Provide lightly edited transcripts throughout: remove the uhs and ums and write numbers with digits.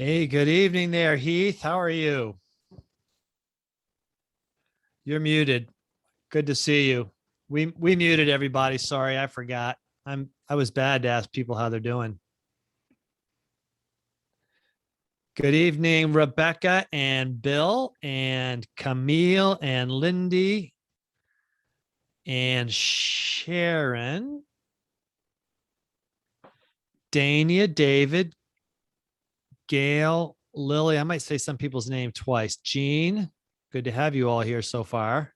Hey, good evening there, Heath. How are you? You're muted. Good to see you. We muted everybody. Sorry, I forgot. I was bad to ask people how they're doing. Good evening, Rebecca and Bill and Camille and Lindy and Sharon, Dania, David, Gail, Lily. I might say some people's name twice. Jean, good to have you all here so far.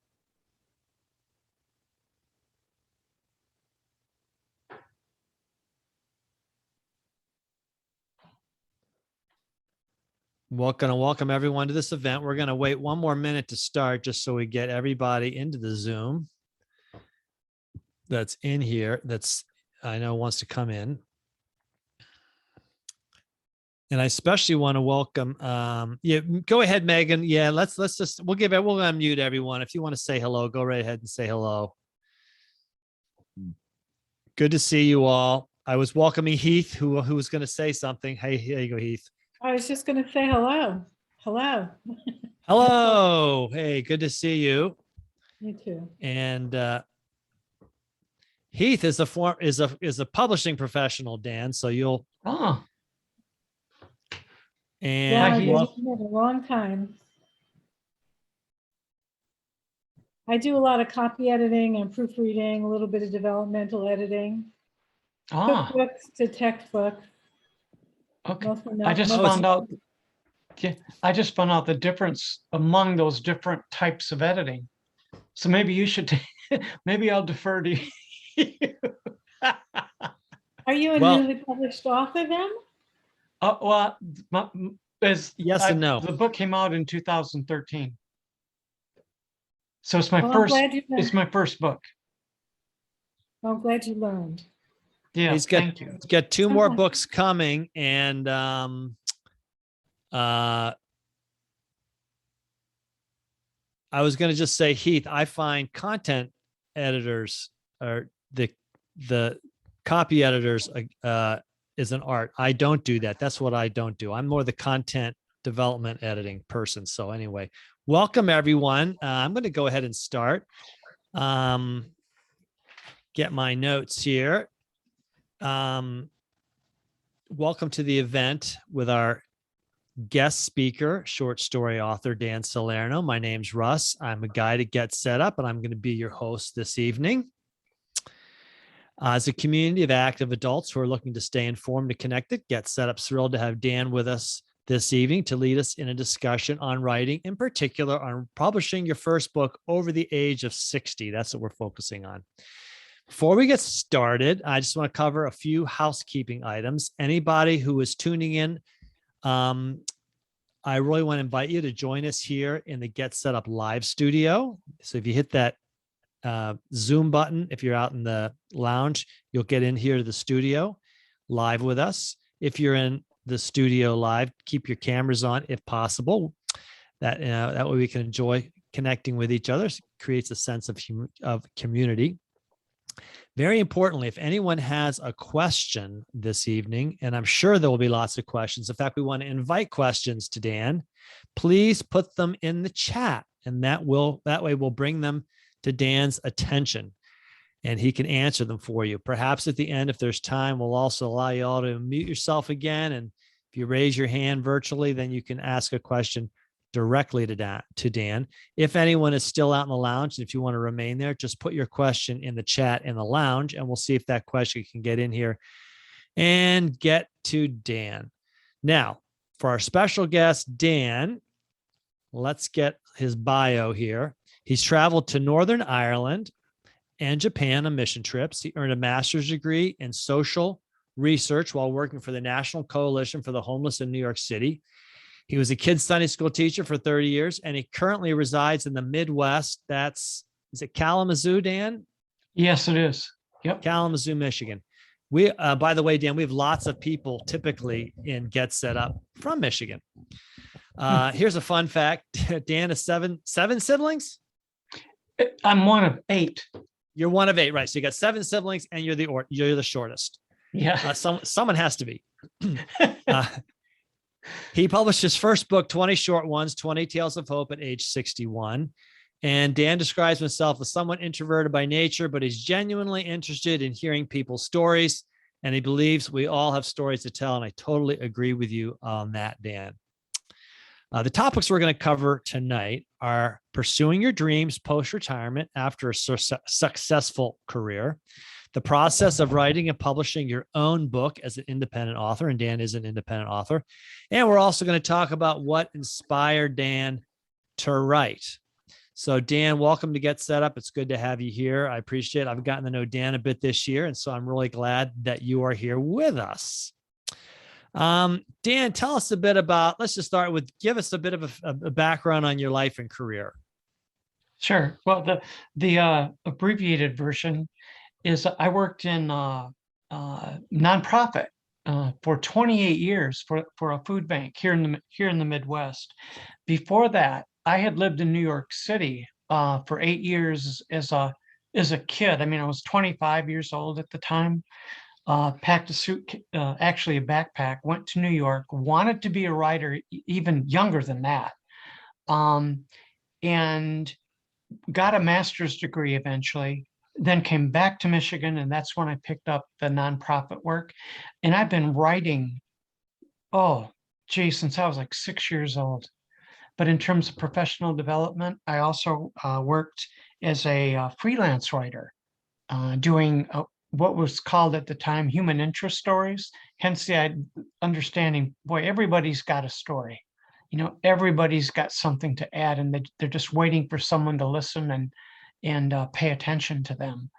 Welcome everyone to this event. We're going to wait one more minute to start just so we get everybody into the Zoom that's in here that's I know wants to come in. And I especially want to welcome yeah, go ahead, Megan. Yeah, let's just we'll unmute everyone. If you want to say hello, go right ahead and say hello. Good to see you all. I was welcoming Heath, who was going to say something. Hey, here you go, Heath. I was just going to say hello. Hello. Hello. Hey, good to see you. You too. And Heath is a publishing professional, Dan. So you'll Yeah, and I've been doing it a long time. I do a lot of copy editing and proofreading, a little bit of developmental editing, cookbooks to textbooks. Okay. I just found out the difference among those different types of editing. So maybe you should, maybe I'll defer to you. Are you a newly published author then? Well, yes and no. The book came out in 2013. So it's my it's my first book. I'm glad you learned. Yeah, he's got two more books coming, and I was going to just say, Heath, I find content editors or the copy editors is an art. I don't do that. That's what I don't do. I'm more the content development editing person. So anyway, welcome everyone. I'm going to go ahead and start. Get my notes here. Welcome to the event with our guest speaker, short story author, Dan Salerno. My name's Russ. I'm a guide at GetSetUp, and I'm going to be your host this evening. As a community of active adults who are looking to stay informed and connected, GetSetUp's thrilled to have Dan with us this evening to lead us in a discussion on writing, in particular on publishing your first book over the age of 60. That's what we're focusing on. Before we get started, I just want to cover a few housekeeping items. Anybody who is tuning in, I really want to invite you to join us here in the GetSetUp live studio. So if you hit that Zoom button, if you're out in the lounge, you'll get in here to the studio live with us. If you're in the studio live, keep your cameras on if possible. That way we can enjoy connecting with each other. It creates a sense of community. Very importantly, if anyone has a question this evening, and I'm sure there will be lots of questions. In fact, we want to invite questions to Dan. Please put them in the chat, and that way we'll bring them to Dan's attention, and he can answer them for you. Perhaps at the end, if there's time, we'll also allow you all to mute yourself again. And if you raise your hand virtually, then you can ask a question directly to Dan. If anyone is still out in the lounge, and if you want to remain there, just put your question in the chat in the lounge, and we'll see if that question can get in here and get to Dan. Now, for our special guest, Dan, let's get his bio here. He's traveled to Northern Ireland and Japan on mission trips. He earned a master's degree in social research while working for the National Coalition for the Homeless in New York City. He was a kids' Sunday school teacher for 30 years, and he currently resides in the Midwest. Is it Kalamazoo, Dan? Yes, it is. Yep. Kalamazoo, Michigan. We, by the way, Dan, we have lots of people typically in GetSetUp from Michigan. Here's a fun fact. Dan is seven siblings? I'm one of 8. You're one of 8, right? So you got 7 siblings, and you're the shortest. Yeah. Someone has to be. He published his first book, 20 Short Ones, 20 Tales of Hope, at age 61. And Dan describes himself as somewhat introverted by nature, but he's genuinely interested in hearing people's stories. And he believes we all have stories to tell. And I totally agree with you on that, Dan. The topics we're going to cover tonight are pursuing your dreams post-retirement after a successful career, the process of writing and publishing your own book as an independent author, and Dan is an independent author. And we're also going to talk about what inspired Dan to write. So Dan, welcome to Get Set Up. It's good to have you here. I appreciate it. I've gotten to know Dan a bit this year, and so I'm really glad that you are here with us. Dan, tell us a bit about, let's just start with, give us a bit of a background on your life and career. Sure. Well, the abbreviated version is I worked in nonprofit for 28 years for a food bank here in the Midwest. Before that, I had lived in New York City for 8 years as a kid. I mean, I was 25 years old at the time. Packed a suit, actually a backpack, went to New York, wanted to be a writer, even younger than that, and got a master's degree eventually, then came back to Michigan, and that's when I picked up the nonprofit work. And I've been writing, since I was like 6 years old. But in terms of professional development, I also worked as a freelance writer, doing what was called at the time human interest stories. Hence the understanding, boy, everybody's got a story. You know, everybody's got something to add, and they're just waiting for someone to listen and pay attention to them.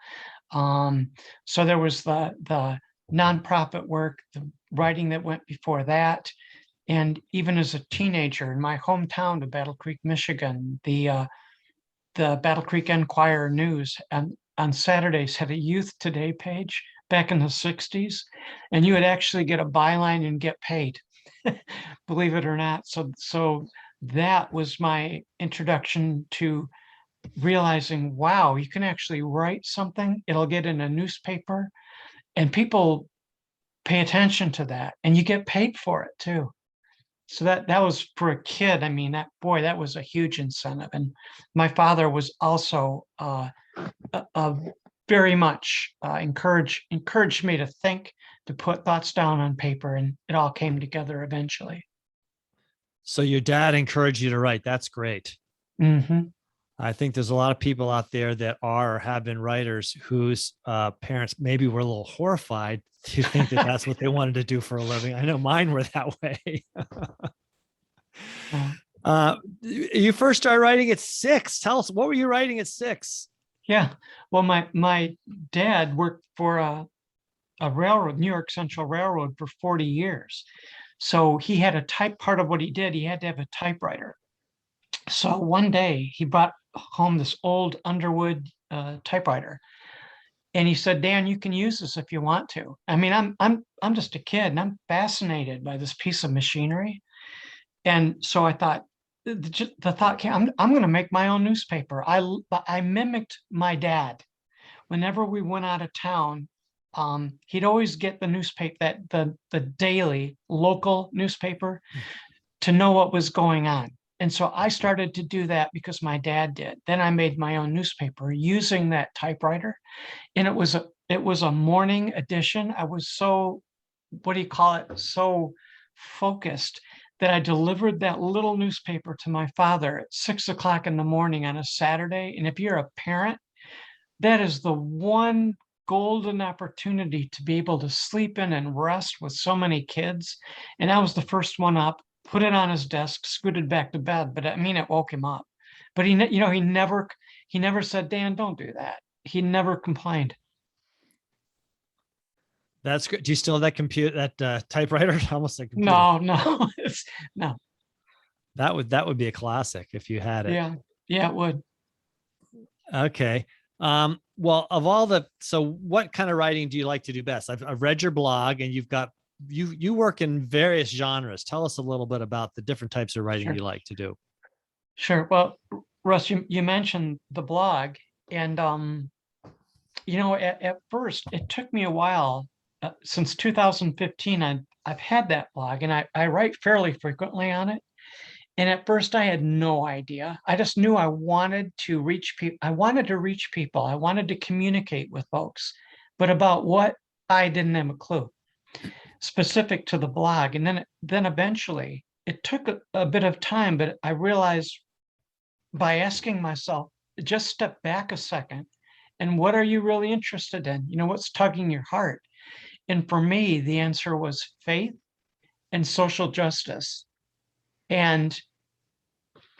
So there was the nonprofit work, the writing that went before that. And even as a teenager in my hometown of Battle Creek, Michigan, the Battle Creek Enquirer News on Saturdays had a Youth Today page back in the 60s, and you would actually get a byline and get paid, believe it or not. So that was my introduction to realizing, wow, you can actually write something, it'll get in a newspaper, and people pay attention to that, and you get paid for it too. So that was, for a kid, I mean, that was a huge incentive. And my father was also very much encouraged me to think, to put thoughts down on paper, and it all came together eventually. So your dad encouraged you to write. That's great. Mm-hmm. I think there's a lot of people out there that are or have been writers whose parents maybe were a little horrified to think that that's what they wanted to do for a living. I know mine were that way. You first started writing at 6. Tell us, what were you writing at 6? Yeah, well, my dad worked for a railroad, New York Central Railroad, for 40 years. So he had part of what he did, he had to have a typewriter. So one day he brought home this old Underwood typewriter, and he said, "Dan, you can use this if you want to." I mean, I'm just a kid, and I'm fascinated by this piece of machinery. And so I thought, the thought came, I'm going to make my own newspaper. I mimicked my dad. Whenever we went out of town, he'd always get the newspaper, the daily local newspaper, to know what was going on. And so I started to do that because my dad did. Then I made my own newspaper using that typewriter, and it was a morning edition. I was so, so focused that I delivered that little newspaper to my father at 6 o'clock in the morning on a Saturday. And if you're a parent, that is the one golden opportunity to be able to sleep in and rest with so many kids. And I was the first one up, put it on his desk, scooted back to bed. But I mean, it woke him up. But he never said, "Dan, don't do that." He never complained. That's good. Do you still have that typewriter? Almost like no. No. That would be a classic if you had it. Yeah, it would. Okay. Well, so what kind of writing do you like to do best? I've read your blog, and you work in various genres. Tell us a little bit about the different types of writing you like to do. Sure. Well, Russ, you mentioned the blog, and at first it took me a while. Since 2015, I'd I've had that blog, and I write fairly frequently on it. And at first I had no idea. I just knew I wanted to reach people. I wanted to reach people. I wanted to communicate with folks, but about what, I didn't have a clue specific to the blog. And then eventually it took a bit of time, but I realized by asking myself, just step back a second. And what are you really interested in? You know, what's tugging your heart? And for me, the answer was faith and social justice. And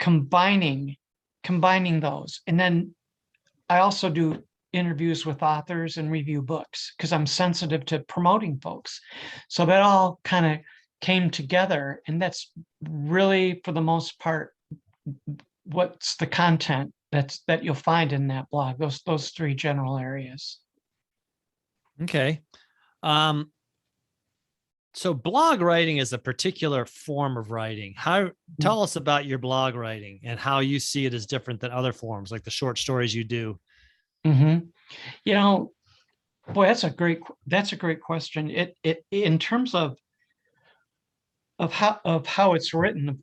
combining those. And then I also do interviews with authors and review books because I'm sensitive to promoting folks. So that all kind of came together, and that's really, for the most part, what's the content that you'll find in that blog, those three general areas. Okay. So blog writing is a particular form of writing. Tell us about your blog writing and how you see it as different than other forms, like the short stories you do. You know, boy, that's a great question. It in terms of how it's written,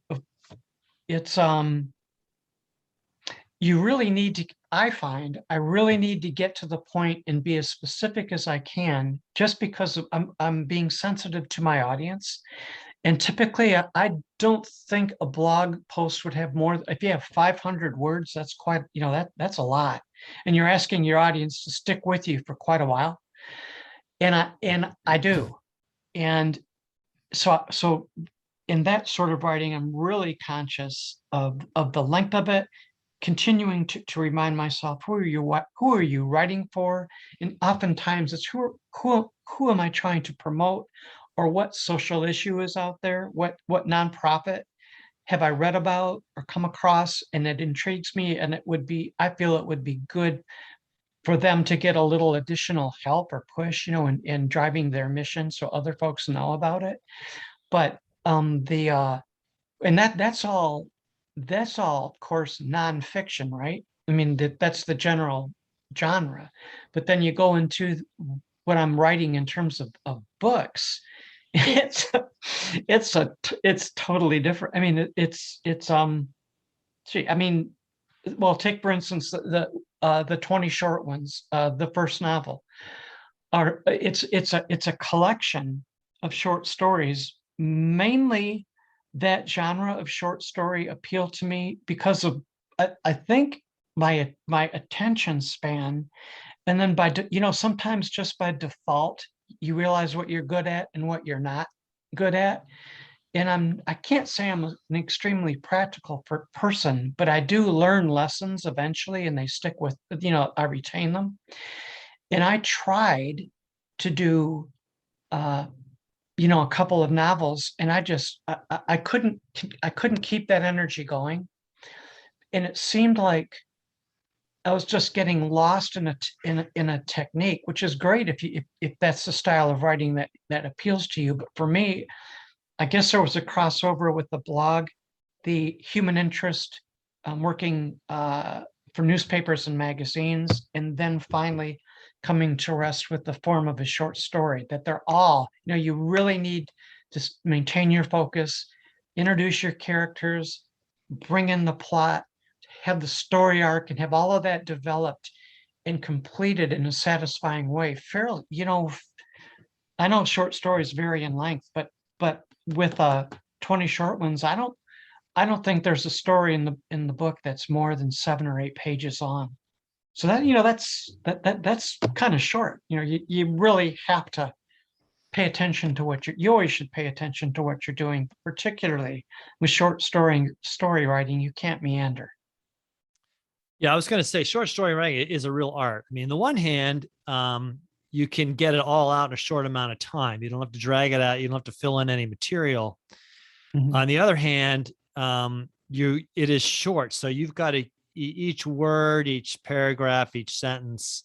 it's you really need to, I find I really need to get to the point and be as specific as I can, just because I'm being sensitive to my audience. And typically I don't think a blog post would have more. If you have 500 words, that's quite, that's a lot. And you're asking your audience to stick with you for quite a while. And I do. And so in that sort of writing, I'm really conscious of the length of it, continuing to remind myself, who are you writing for? And oftentimes it's who am I trying to promote, or what social issue is out there? What nonprofit have I read about or come across, and it intrigues me, and I feel it would be good for them to get a little additional help or push, in driving their mission, so other folks know about it. But and that's all, of course, nonfiction, right? I mean, that's the general genre. But then you go into what I'm writing in terms of books. It's totally different. I mean, well, take for instance the 20 short ones. The first novel it's a collection of short stories. Mainly that genre of short story appealed to me because of, I think, my attention span. And then sometimes just by default, you realize what you're good at and what you're not good at. And I can't say I'm an extremely practical person, but I do learn lessons eventually, and they stick with, I retain them. And I tried to do, a couple of novels, and I couldn't keep that energy going. And it seemed like I was just getting lost in a technique, which is great if that's the style of writing that appeals to you. But for me, I guess there was a crossover with the blog, the human interest, working for newspapers and magazines, and then finally coming to rest with the form of a short story, that they're all, you really need to maintain your focus, introduce your characters, bring in the plot, have the story arc, and have all of that developed and completed in a satisfying way. Fairly, I know short stories vary in length, but with 20 short ones, I don't think there's a story in the book that's more than 7 or 8 pages long. So that's kind of short. You really have to pay attention to you always should pay attention to what you're doing, particularly with short story writing. You can't meander. Yeah, I was going to say short story writing is a real art. I mean, on the one hand, you can get it all out in a short amount of time. You don't have to drag it out. You don't have to fill in any material. Mm-hmm. On the other hand, it is short. So you've got to, each word, each paragraph, each sentence,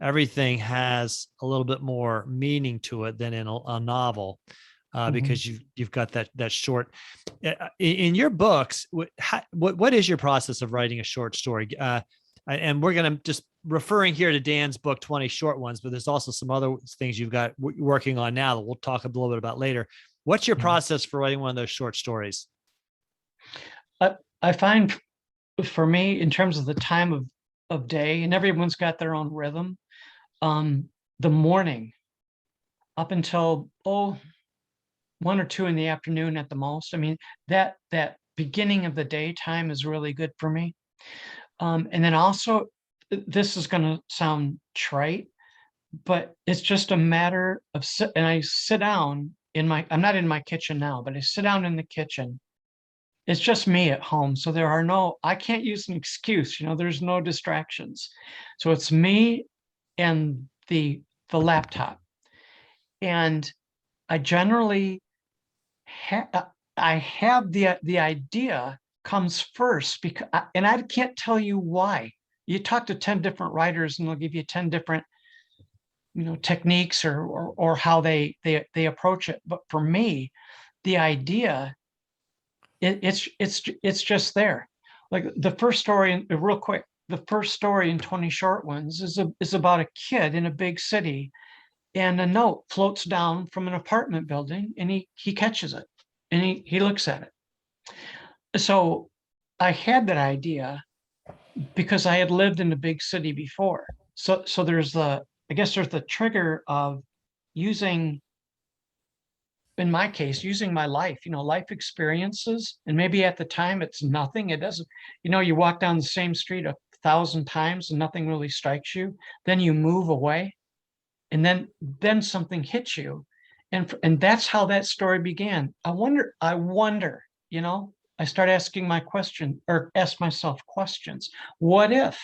everything has a little bit more meaning to it than in a novel, because you've got that short. In your books, what is your process of writing a short story? And we're going to just referring here to Dan's book, 20 Short Ones, but there's also some other things you've got working on now that we'll talk a little bit about later. What's your Yeah. process for writing one of those short stories? I find for me, in terms of the time of day, and everyone's got their own rhythm, the morning up until 1 or 2 in the afternoon at the most. I mean, that beginning of the daytime is really good for me. And then also, this is going to sound trite, but it's just a matter of and I sit down I'm not in my kitchen now, but I sit down in the kitchen. It's just me at home. So I can't use an excuse, there's no distractions. So it's me and the laptop. And I generally I have the idea comes first because, and I can't tell you why. You talk to 10 different writers and they'll give you 10 different, techniques or how they approach it. But for me, the idea, it's just there. Like the first story, real quick, the first story in 20 Short Ones is about a kid in a big city, and a note floats down from an apartment building, and he catches it, and he looks at it. So I had that idea because I had lived in a big city before. So I guess there's the trigger of using, in my case, using my life, life experiences. And maybe at the time it's nothing. It doesn't, you walk down the same street 1,000 times and nothing really strikes you. Then you move away, and then something hits you. And that's how that story began. I wonder, I start asking ask myself questions. What if?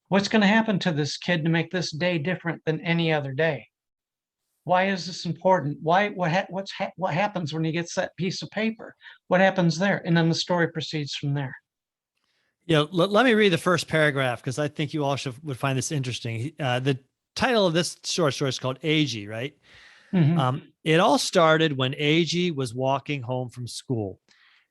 What's going to happen to this kid to make this day different than any other day? Why is this important? What happens when he gets that piece of paper? What happens there? And then the story proceeds from there. Let me read the first paragraph because I think you all would find this interesting. The title of this short story is called AG, right? Mm-hmm. It all started when AG was walking home from school.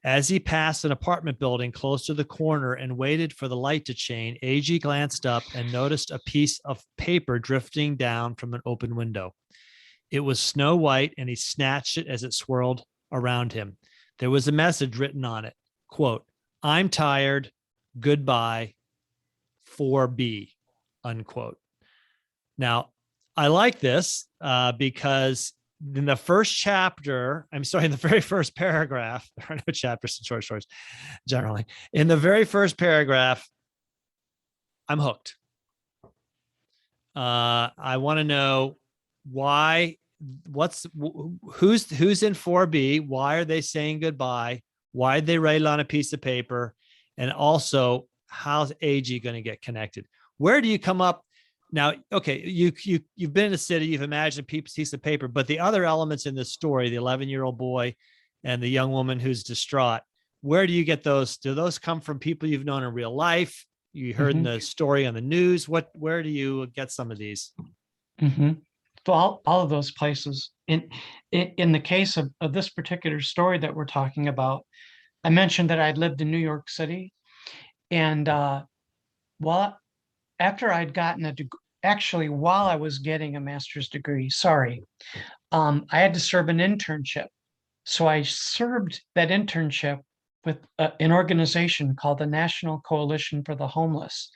As he passed an apartment building close to the corner and waited for the light to change, AG glanced up and noticed a piece of paper drifting down from an open window. It was snow white, and he snatched it as it swirled around him. There was a message written on it, quote, "I'm tired, goodbye, 4B," unquote. Now, I like this because in the first chapter, in the very first paragraph, there are no chapters in short stories generally. In the very first paragraph, I'm hooked. I want to know why, who's in 4B? Why are they saying goodbye? Why did they write it on a piece of paper? And also, how's AG going to get connected? Where do you come up? Now, okay, you've been in a city, you've imagined a piece of paper, but the other elements in this story, the 11-year-old boy and the young woman who's distraught, where do you get those? Do those come from people you've known in real life? You heard in the story on the news? Where do you get some of these? Mm-hmm. So all of those places. In the case of this particular story that we're talking about, I mentioned that I'd lived in New York City, and after I'd gotten a degree, actually, while I was getting a master's degree, I had to serve an internship. So I served that internship with an organization called the National Coalition for the Homeless.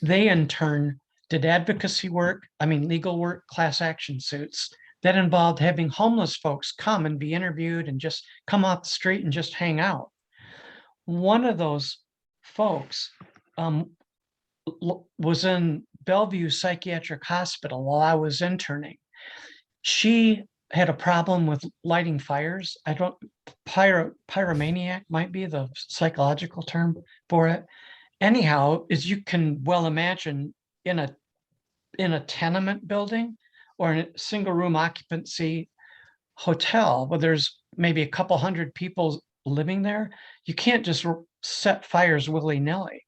They, in turn, did advocacy work, legal work, class action suits that involved having homeless folks come and be interviewed and just come off the street and just hang out. One of those folks was in Bellevue Psychiatric Hospital while I was interning. She had a problem with lighting fires. Pyromaniac might be the psychological term for it. Anyhow, as you can well imagine, in a tenement building or in a single room occupancy hotel where there's maybe a couple hundred people living there, you can't just set fires willy-nilly.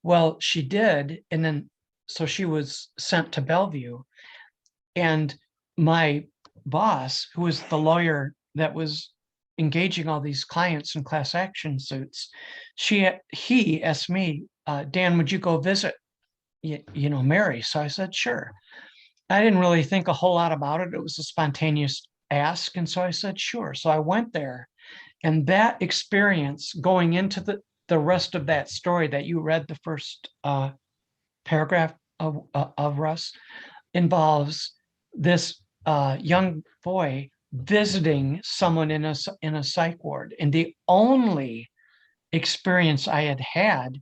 Well, she did, and then so she was sent to Bellevue, and my boss, who was the lawyer that was engaging all these clients in class action suits, he asked me, Dan, would you go visit, Mary? So I said, sure. I didn't really think a whole lot about it. It was a spontaneous ask. And so I said, sure. So I went there, and that experience going into the rest of that story that you read, the first paragraph of Russ, involves this young boy visiting someone in a psych ward. And the only experience I had had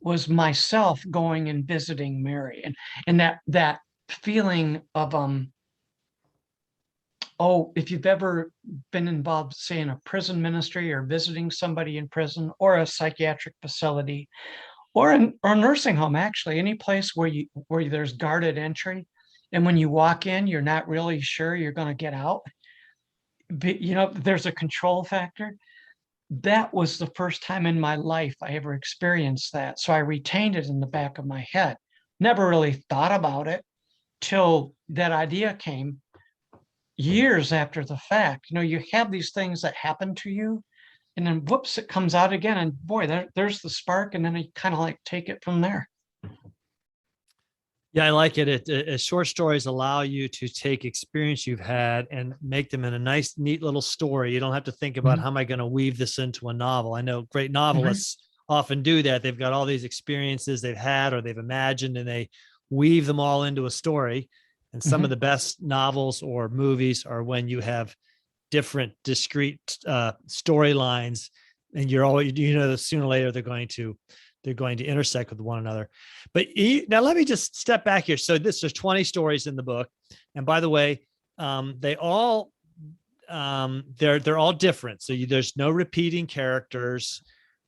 was myself going and visiting Mary, and that feeling of oh, if you've ever been involved, say, in a prison ministry or visiting somebody in prison or a psychiatric facility or a nursing home, actually, any place where there's guarded entry, and when you walk in, you're not really sure you're going to get out. But, there's a control factor. That was the first time in my life I ever experienced that. So I retained it in the back of my head. Never really thought about it till that idea came years after the fact. You have these things that happen to you, and then whoops, it comes out again. And boy, there's the spark. And then you kind of like take it from there. Yeah, I like it. Short stories allow you to take experience you've had and make them in a nice, neat little story. You don't have to think about how am I going to weave this into a novel. I know great novelists often do that. They've got all these experiences they've had or they've imagined, and they weave them all into a story. And some of the best novels or movies are when you have different discrete storylines, and you're always, that sooner or later they're going to intersect with one another. But now let me just step back here. So there's 20 stories in the book, and by the way, they all they're all different. So there's no repeating characters.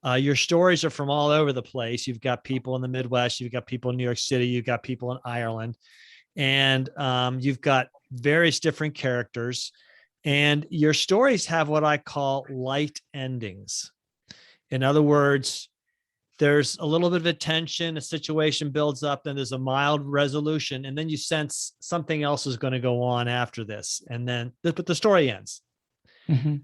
Your stories are from all over the place. You've got people in the Midwest, you've got people in New York City, you've got people in Ireland, and you've got various different characters. And your stories have what I call light endings. In other words, there's a little bit of a tension, a situation builds up, then there's a mild resolution, and then you sense something else is going to go on after this. And then, but the story ends.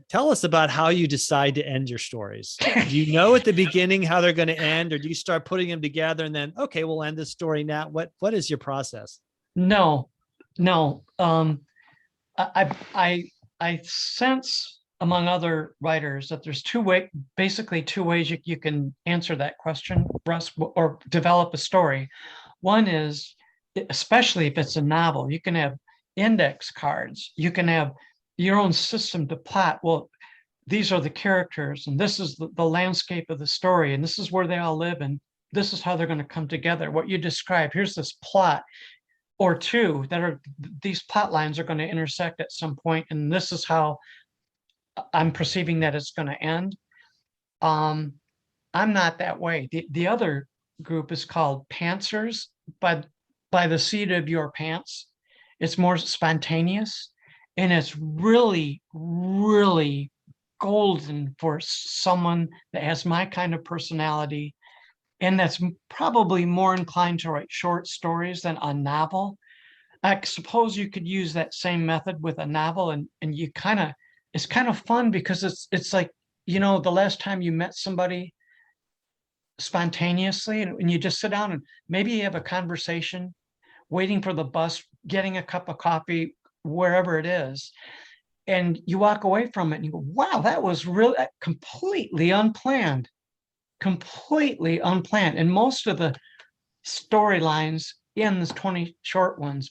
Tell us about how you decide to end your stories. Do you know at the beginning how they're going to end, or do you start putting them together and then, okay, we'll end this story now? What is your process? No. I sense, among other writers, that there's basically two ways you can answer that question, Russ, or develop a story. One is, especially if it's a novel, you can have index cards. You can have your own system to plot. Well, these are the characters, and this is the landscape of the story, and this is where they all live, and this is how they're going to come together. What you describe, here's this plot or two that are, these plot lines are going to intersect at some point, and this is how I'm perceiving that it's going to end. I'm not that way. The other group is called pantsers, by the seat of your pants. It's more spontaneous, and it's really, really golden for someone that has my kind of personality, and that's probably more inclined to write short stories than a novel. I suppose you could use that same method with a novel, and you it's kind of fun because it's like, the last time you met somebody spontaneously, and you just sit down and maybe you have a conversation, waiting for the bus, getting a cup of coffee, wherever it is, and you walk away from it and you go, wow, that was really completely unplanned. And most of the storylines in this 20 short ones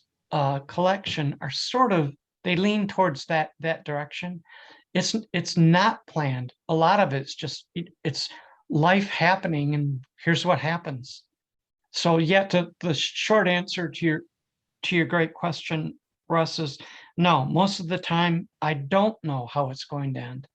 collection are sort of, they lean towards that direction. It's not planned. A lot of it's just, it's life happening, and here's what happens. So the short answer to your great question, Russ, is no. Most of the time I don't know how it's going to end.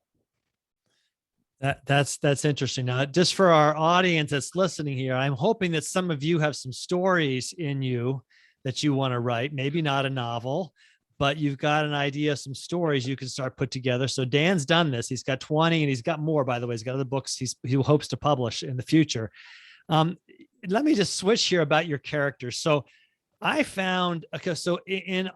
That's interesting. Now, just for our audience that's listening here, I'm hoping that some of you have some stories in you that you want to write, maybe not a novel, but you've got an idea, some stories you can start put together. So Dan's done this. He's got 20, and he's got more, by the way. He's got other books he hopes to publish in the future. Let me just switch here about your characters. So I found, okay, so in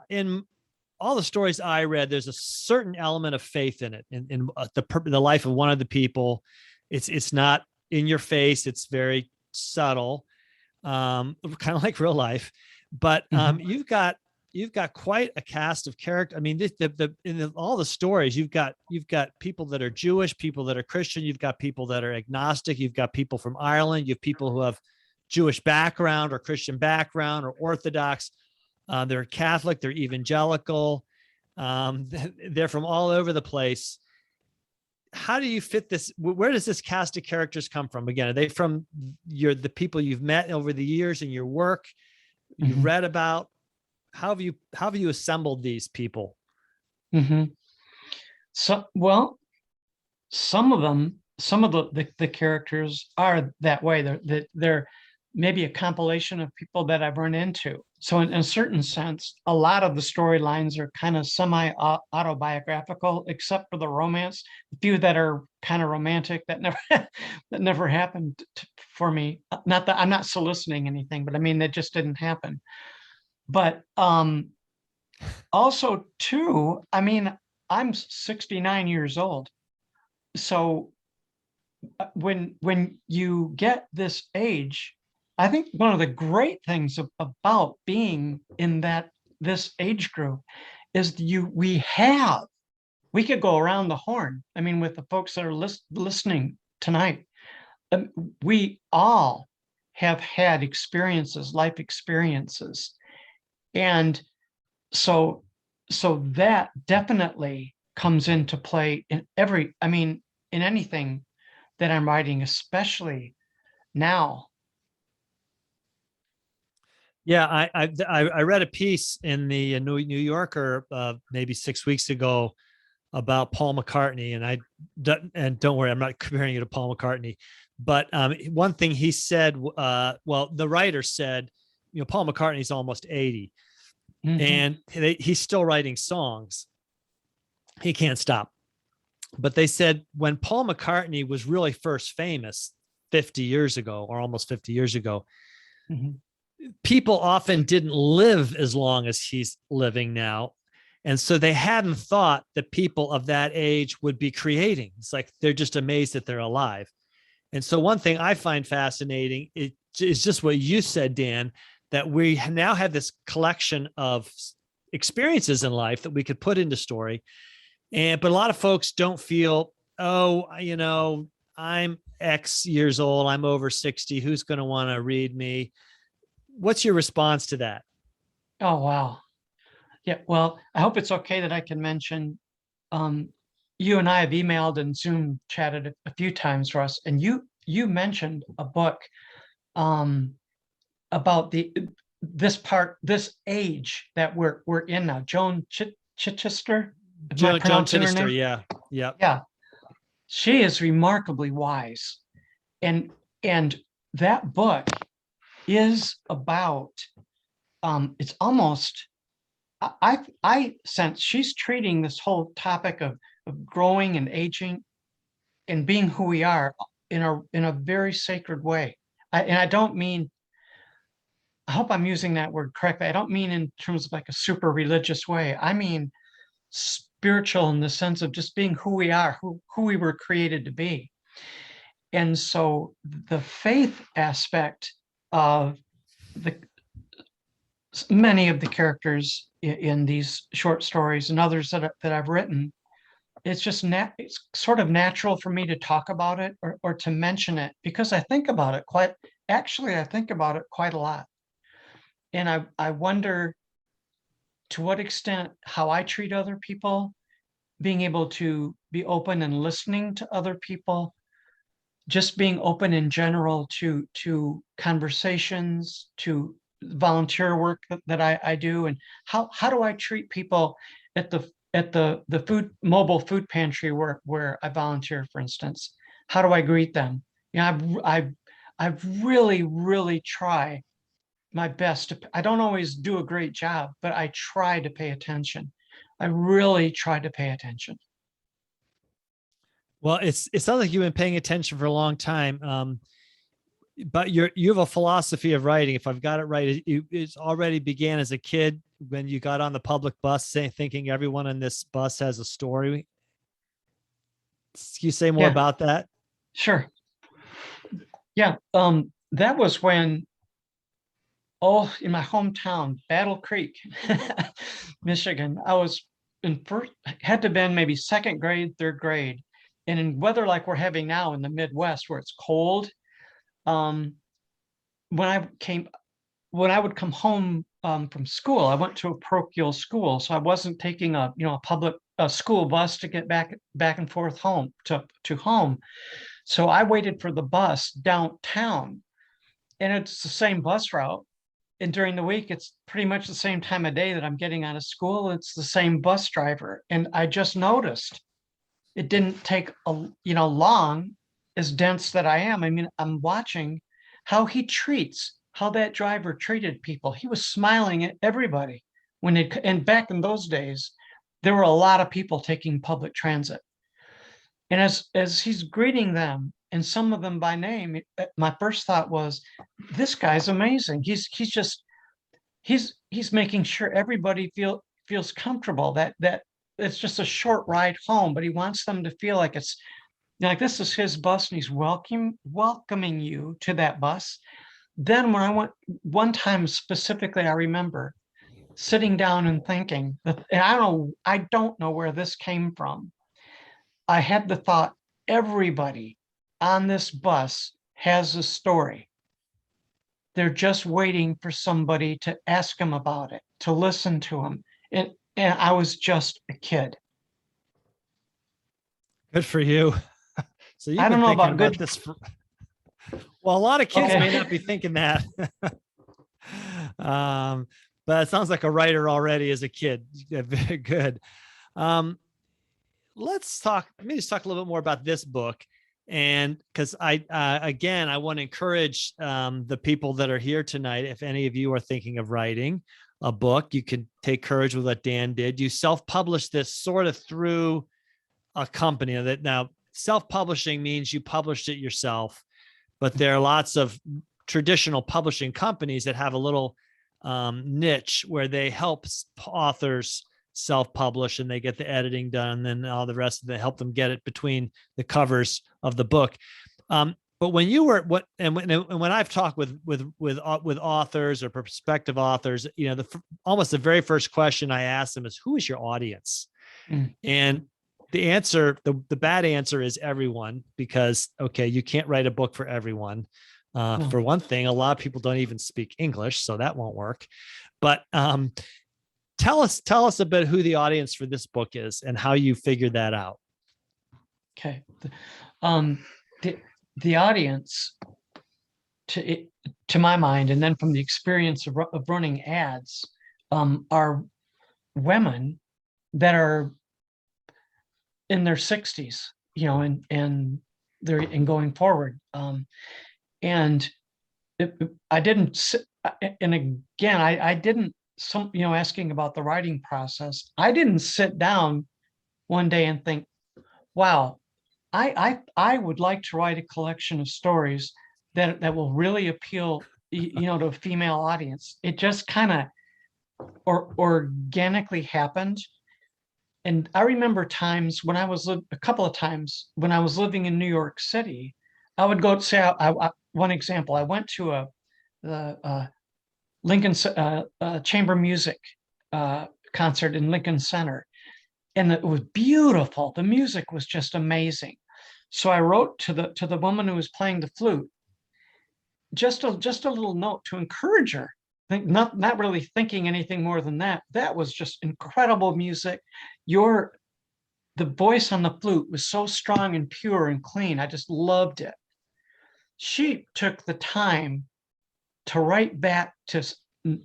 all the stories I read, there's a certain element of faith in it, in the life of one of the people. It's not in your face. It's very subtle, kind of like real life. But you've got quite a cast of character. I mean, all the stories, you've got people that are Jewish, people that are Christian, you've got people that are agnostic, you've got people from Ireland, you have people who have Jewish background or Christian background or Orthodox. They're Catholic, they're evangelical. They're from all over the place. How do you fit this? Where does this cast of characters come from? Again, are they from the people you've met over the years in your work, you've read about? How have you assembled these people? So, well, some of the characters are that way. They're maybe a compilation of people that I've run into. So in a certain sense, a lot of the storylines are kind of semi-autobiographical, except for the romance. A few that are kind of romantic that never happened for me. Not that I'm not soliciting anything, but I mean, that just didn't happen. But also too, I mean, I'm 69 years old. So when you get this age, I think one of the great things about being in this age group is we could go around the horn. I mean, with the folks that are listening tonight, we all have had experiences, life experiences. And so that definitely comes into play in anything that I'm writing, especially now. Yeah, I read a piece in the New Yorker maybe 6 weeks ago about Paul McCartney, and don't worry, I'm not comparing you to Paul McCartney, but one thing he said, well, the writer said, Paul McCartney's almost 80, and he's still writing songs. He can't stop. But they said when Paul McCartney was really first famous 50 years ago, or almost 50 years ago, people often didn't live as long as he's living now. And so they hadn't thought that people of that age would be creating. It's like they're just amazed that they're alive. And so one thing I find fascinating is just what you said, Dan, that we now have this collection of experiences in life that we could put into story. But a lot of folks don't feel, I'm X years old, I'm over 60, who's going to want to read me? What's your response to that? Oh, wow. Yeah, well, I hope it's okay that I can mention, you and I have emailed and Zoom chatted a few times, Russ, and you mentioned a book about this age that we're in now. Joan Chichester? Joan Chittister, yeah. Yeah. She is remarkably wise. And that book is about, it's almost, I sense she's treating this whole topic of growing and aging and being who we are in a very sacred way. I don't mean, I hope I'm using that word correctly. I don't mean in terms of like a super religious way. I mean spiritual in the sense of just being who we are, who we were created to be. And so the faith aspect of many of the characters in these short stories and others that I've written, it's just it's sort of natural for me to talk about it or to mention it, because I think about it quite a lot. And I wonder to what extent how I treat other people, being able to be open and listening to other people, just being open in general to conversations, to volunteer work that I do, and how do I treat people at the mobile food pantry where I volunteer, for instance. How do I greet them? I've really try my best I don't always do a great job, but I try to pay attention. I really try to pay attention. Well, it sounds like you've been paying attention for a long time. But you have a philosophy of writing. If I've got it right, it's already began as a kid when you got on the public bus, thinking everyone on this bus has a story. Can you say more about that? Sure. Yeah. That was when Oh, in my hometown, Battle Creek, Michigan. I was in first, had to been maybe second grade, third grade. And in weather like we're having now in the Midwest where it's cold, um, when I came, when I would come home from school, I went to a parochial school, so I wasn't taking a a public school bus to get back and forth home to home. So I waited for the bus downtown, and it's the same bus route. And during the week, it's pretty much the same time of day that I'm getting out of school. It's the same bus driver, and I just noticed it didn't take long, as dense that I am. I mean, I'm watching how how that driver treated people. He was smiling at everybody and back in those days, there were a lot of people taking public transit. And as he's greeting them, and some of them by name, my first thought was, this guy's amazing. He's making sure everybody feels comfortable, that it's just a short ride home, but he wants them to feel like it's like this is his bus, and he's welcoming you to that bus. Then when I went one time specifically, I remember sitting down and thinking that, and I don't know where this came from. I had the thought, everybody on this bus has a story. They're just waiting for somebody to ask them about it, to listen to them. And I was just a kid. Good for you. So you've I don't been know thinking about about good. this. Well, a lot of kids Okay. may not be thinking that. But it sounds like a writer already as a kid. Yeah, very good. Let me just talk a little bit more about this book. And because again, I want to encourage the people that are here tonight, if any of you are thinking of writing a book, you can take courage with what Dan did. You self-published this sort of through a company. That now self-publishing means you published it yourself, but there are lots of traditional publishing companies that have a little niche where they help authors self-publish, and they get the editing done, and then all the rest of it, help them get it between the covers of the book. But when you were when I've talked with authors or prospective authors, almost the very first question I ask them is, who is your audience? And the answer, the bad answer is everyone, because, okay, you can't write a book for everyone. For one thing, a lot of people don't even speak English, so that won't work. But tell us a bit who the audience for this book is and how you figured that out. Okay. The audience, to my mind, and then from the experience of running ads, are women that are in their 60s, and they're going forward. And I didn't, and again, I didn't, asking about the writing process, I didn't sit down one day and think, wow, I would like to write a collection of stories that will really appeal, to a female audience. It just kind of organically happened. And I remember times when a couple of times when I was living in New York City, I would go say, one example, I went to the Lincoln Chamber Music concert in Lincoln Center, and it was beautiful. The music was just amazing. So I wrote to the woman who was playing the flute just a little note to encourage her. Not really thinking anything more than that. That was just incredible music. The voice on the flute was so strong and pure and clean. I just loved it. She took the time to write back to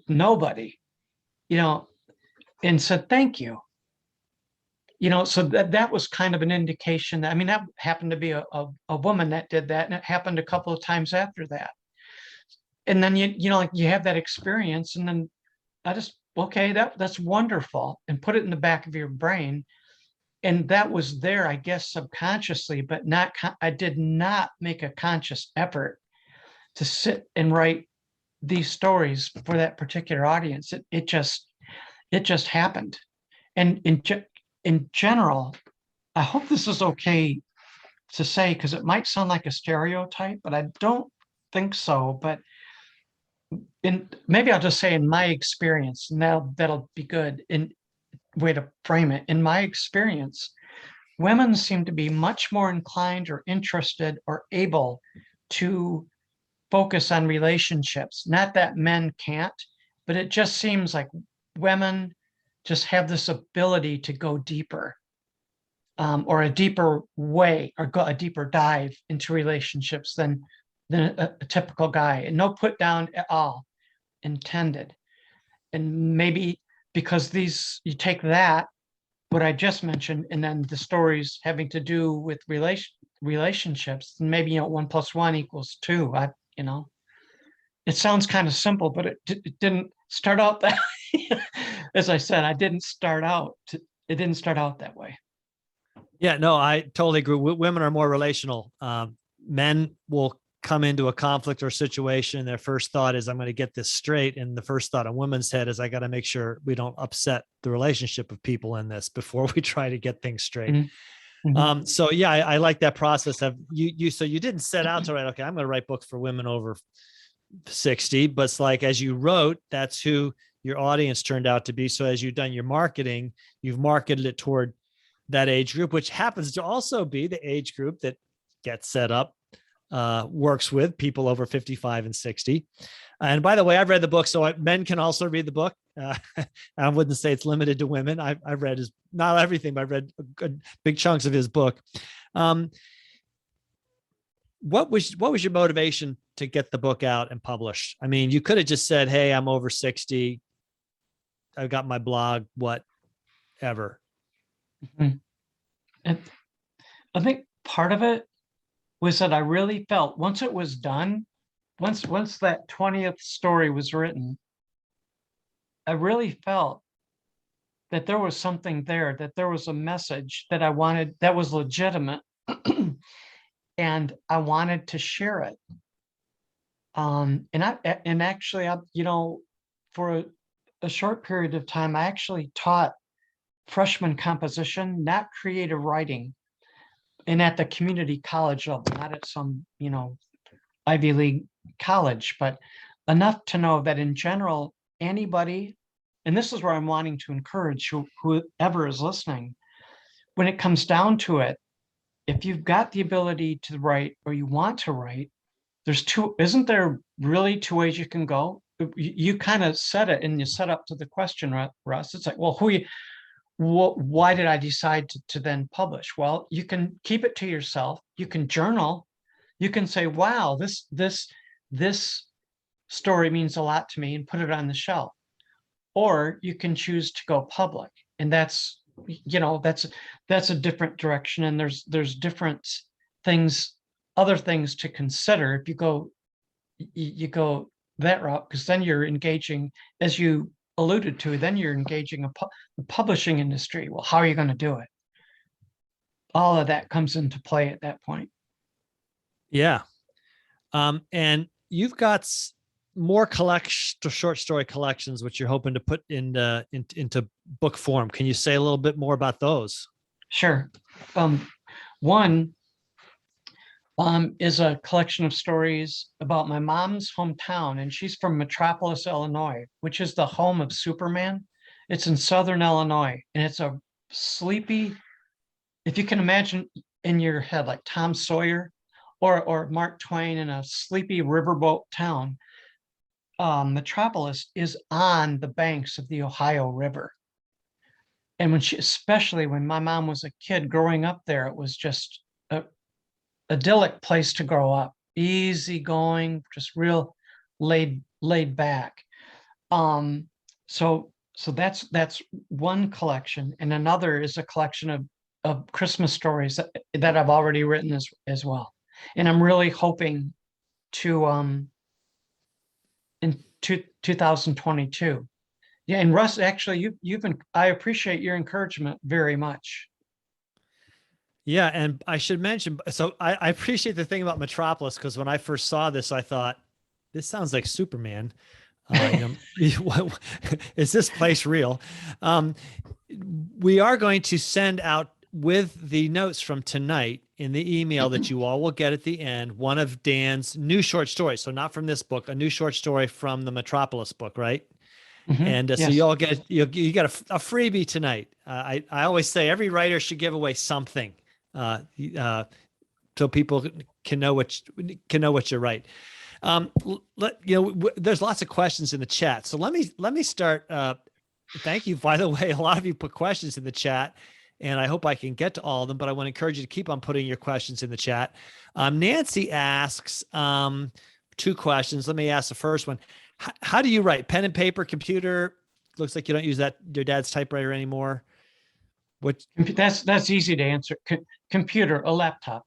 nobody, and said, thank you. So that was kind of an indication that, that happened to be a woman that did that. And it happened a couple of times after that. And then, you have that experience, and then I just, okay, that's wonderful, and put it in the back of your brain. And that was there, I guess, subconsciously, but I did not make a conscious effort to sit and write these stories for that particular audience. It just happened. And in general, I hope this is okay to say, because it might sound like a stereotype, but I don't think so. But maybe I'll just say in my experience, now that'll be good in way to frame it. In my experience, women seem to be much more inclined or interested or able to focus on relationships. Not that men can't, but it just seems like women just have this ability to go deeper, or a deeper way, or go a deeper dive into relationships than a typical guy. And no put down at all intended. And maybe because you take that, what I just mentioned, and then the stories having to do with relationships, and maybe 1 + 1 = 2. It sounds kind of simple, but it didn't start out that as I said, it didn't start out that way. Yeah, no, I totally agree. Women are more relational. Men will come into a conflict or situation. Their first thought is, I'm going to get this straight. And the first thought in women's head is, I got to make sure we don't upset the relationship of people in this before we try to get things straight. Mm-hmm. So yeah, I like that process of so you didn't set out to write, okay, I'm going to write books for women over 60, but it's like, as you wrote, that's who your audience turned out to be. So as you've done your marketing, you've marketed it toward that age group, which happens to also be the age group that GetSetUp works with, people over 55 and 60. And by the way, I've read the book, so men can also read the book. I wouldn't say it's limited to women. I've read not everything, but I've read big chunks of his book. What was your motivation to get the book out and published? I mean, you could have just said, hey, I'm over 60. I've got my blog, whatever. Mm-hmm. And I think part of it was that I really felt once it was done, once that 20th story was written, I really felt that there was something there, that there was a message that I wanted, that was legitimate, and I wanted to share it. And actually, for a short period of time, I actually taught freshman composition, not creative writing, and at the community college level, not at some, Ivy League college, but enough to know that in general, anybody, and this is where I'm wanting to encourage whoever is listening, when it comes down to it, if you've got the ability to write or you want to write, isn't there really two ways you can go? You kind of said it and you set up to the question, Russ. It's like, well, why did I decide to then publish? Well, you can keep it to yourself. You can journal. You can say, wow, this story means a lot to me, and put it on the shelf. Or you can choose to go public. And that's a different direction. And there's different things, other things to consider if you go that route, because then you're engaging, as you alluded to, then you're engaging the publishing industry. Well, how are you going to do it? All of that comes into play at that point. Yeah. And you've got more short story collections, which you're hoping to put into book form. Can you say a little bit more about those? Sure. One is a collection of stories about my mom's hometown, and she's from Metropolis, Illinois, which is the home of Superman. It's in Southern Illinois, and it's a sleepy, if you can imagine in your head, like Tom Sawyer or Mark Twain in a sleepy riverboat town. Metropolis is on the banks of the Ohio River. And especially when my mom was a kid growing up there, it was just a idyllic place to grow up, easy going, just real laid back. So that's one collection, and another is a collection of Christmas stories that I've already written as well. And I'm really hoping to in 2022. Yeah, and Russ, actually, I appreciate your encouragement very much. Yeah, and I should mention, so I appreciate the thing about Metropolis, because when I first saw this, I thought, this sounds like Superman. Is this place real? We are going to send out with the notes from tonight in the email that you all will get at the end one of Dan's new short stories. So not from this book, a new short story from the Metropolis book, right? And so Yes. you all get you got a freebie tonight. I always say every writer should give away something, so people can know what you write. There's lots of questions in the chat, so let me start. Thank you, by the way. A lot of you put questions in the chat, and I hope I can get to all of them. But I want to encourage you to keep on putting your questions in the chat. Nancy asks 2 questions. Let me ask the first one. How do you write? Pen and paper, computer? Looks like you don't use your dad's typewriter anymore. What? That's easy to answer. Computer, a laptop.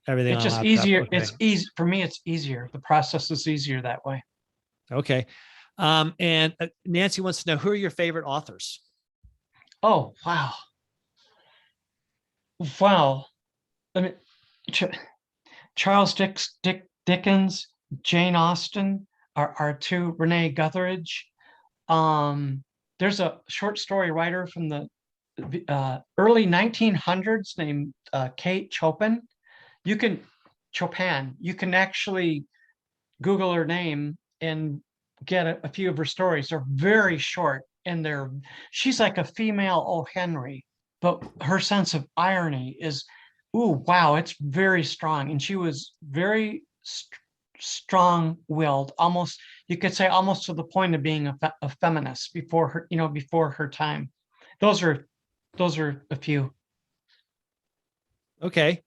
Everything it's on just laptop. easier. Okay. It's easy for me. It's easier. The process is easier that way. Okay. And Nancy wants to know, who are your favorite authors? Oh, wow. Wow. I mean, Charles Dickens, Jane Austen are 2. Renee Gutheridge. There's a short story writer from the early 1900s named Kate Chopin. You can actually Google her name and get a few of her stories. They're very short, and she's like a female O. Henry, but her sense of irony is, ooh, wow, it's very strong. And she was very strong-willed, almost, you could say, almost to the point of being a feminist before her time. Those are a few. Okay.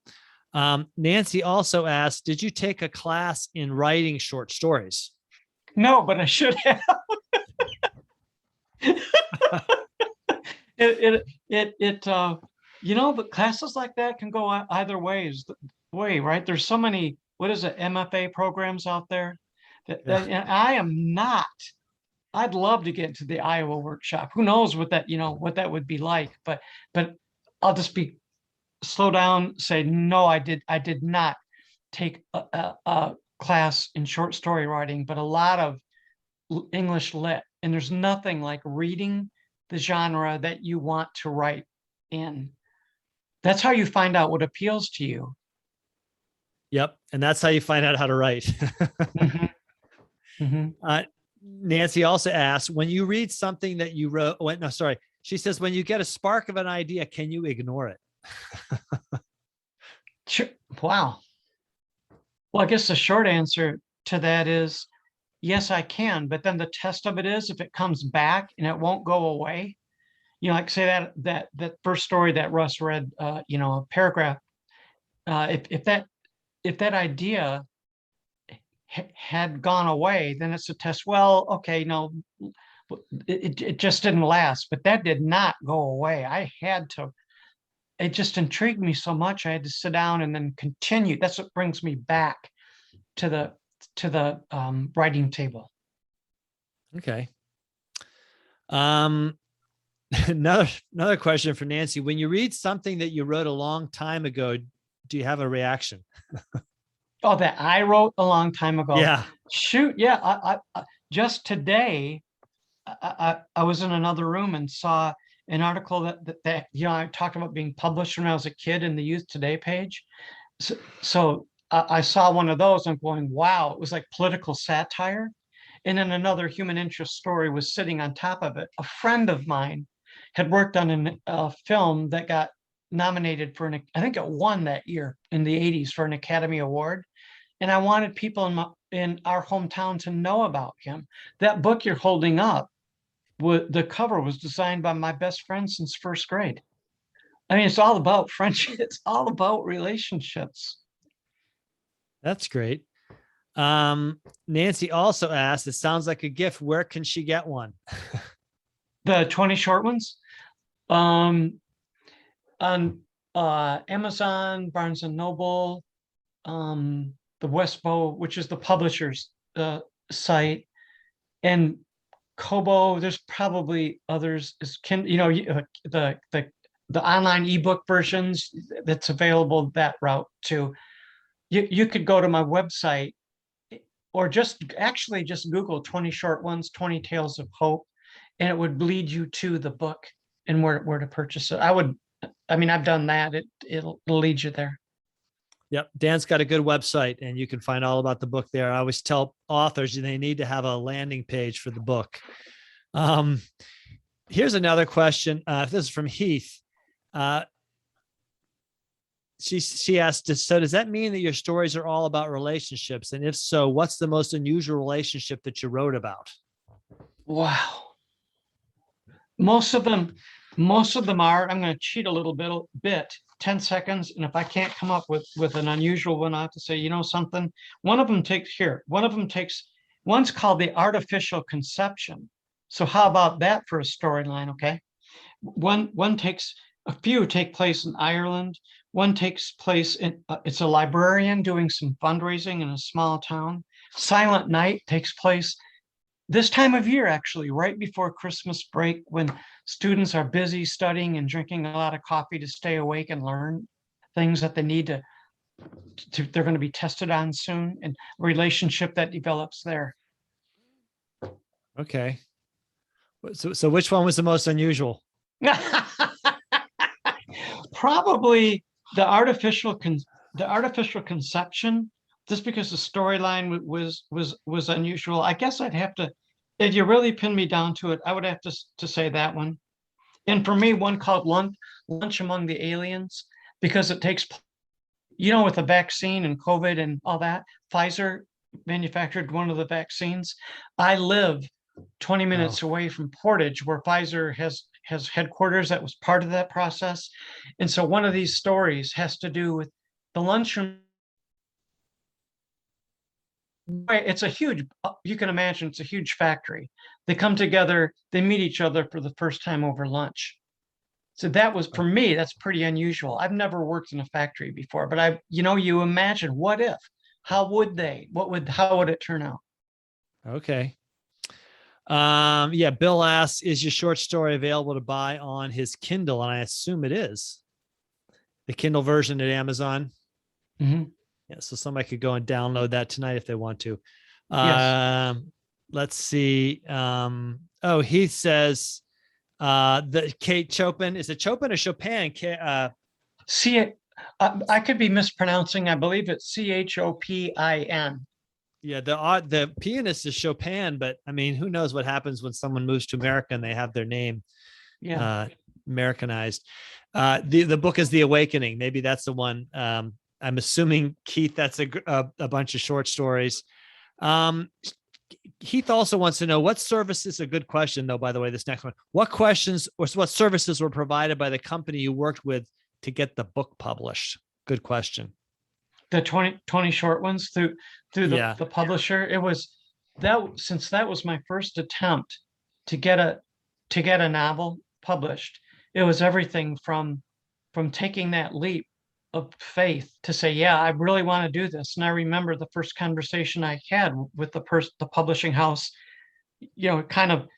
Nancy also asked, did you take a class in writing short stories? No, but I should have. But classes like that can go either way, right? There's so many, what is it, MFA programs out there and I am not. I'd love to get into the Iowa workshop. Who knows what that would be like, but I'll just slow down, say, no, I did not take a class in short story writing, but a lot of English lit. And there's nothing like reading the genre that you want to write in. That's how you find out what appeals to you. Yep. And that's how you find out how to write. Nancy also asks, when you read something that you wrote, she says, when you get a spark of an idea, can you ignore it? Sure. Wow. Well, I guess the short answer to that is yes, I can. But then the test of it is if it comes back and it won't go away. Like say that first story that Russ read, a paragraph. If that idea had gone away, then it's a test. Well, okay, no, it just didn't last. But that did not go away. I had to. It just intrigued me so much. I had to sit down and then continue. That's what brings me back to the writing table. Okay. Another question for Nancy. When you read something that you wrote a long time ago, do you have a reaction? Oh, that I wrote a long time ago. Yeah. Shoot. Yeah. I just today, I was in another room and saw an article that I talked about being published when I was a kid in the Youth Today page. So I saw one of those. I'm going, wow, it was like political satire. And then another human interest story was sitting on top of it. A friend of mine had worked on a film that got nominated for I think it won that year in the 80s for an Academy Award. And I wanted people in our hometown to know about him. That book you're holding up, the cover was designed by my best friend since first grade. I mean, it's all about friendship. It's all about relationships. That's great. Nancy also asked, it sounds like a gift. Where can she get one? The 20 short ones? On Amazon, Barnes and Noble, the Westbow, which is the publisher's site, and Kobo. There's probably others. The online ebook versions that's available that route too. You could go to my website or just Google 20 short ones, 20 Tales of Hope, and it would lead you to the book and where to purchase it. I've done that. It'll lead you there. Yep. Dan's got a good website and you can find all about the book there. I always tell authors they need to have a landing page for the book. Here's another question. This is from Heath. She asked, so does that mean that your stories are all about relationships? And if so, what's the most unusual relationship that you wrote about? Wow. Most of them are, I'm going to cheat a little bit, 10 seconds. And if I can't come up with an unusual one, I have to say, you know, something, one's called The Artificial Conception. So how about that for a storyline? Okay. A few take place in Ireland. One takes place in, it's a librarian doing some fundraising in a small town. Silent Night takes place this time of year, actually, right before Christmas break, when students are busy studying and drinking a lot of coffee to stay awake and learn things that they need to they're going to be tested on soon, and a relationship that develops there. Okay. So which one was the most unusual? Probably the artificial conception, just because the storyline was unusual. I guess I'd have to, if you really pin me down to it, I would have to say that one. And for me, one called Lunch Among the Aliens, because it takes, you know, with the vaccine and COVID and all that, Pfizer manufactured one of the vaccines. I live 20 minutes away from Portage, where Pfizer has headquarters. That was part of that process. And so one of these stories has to do with the lunchroom. It's a huge, you can imagine, it's a huge factory. They come together, they meet each other for the first time over lunch. So that was, for me, that's pretty unusual. I've never worked in a factory before, but you imagine, what if, how would it turn out? Okay. Yeah, Bill asks, is your short story available to buy on his Kindle? And I assume it is. The Kindle version at Amazon. Mm-hmm. Yeah, so somebody could go and download that tonight if they want to. Yes. Let's see. He says the Kate Chopin. Is it Chopin or Chopin? I could be mispronouncing. I believe it's Chopin. Yeah, the pianist is Chopin, but I mean, who knows what happens when someone moves to America and they have their name Americanized. The book is The Awakening. Maybe that's the one. I'm assuming, Keith, that's a bunch of short stories. Keith also wants to know what services, a good question though, by the way, this next one, what services were provided by the company you worked with to get the book published? Good question. The 20 short ones through the publisher. It was since that was my first attempt to get a novel published. It was everything from taking that leap of faith to say, yeah, I really want to do this. And I remember the first conversation I had with the publishing house, kind of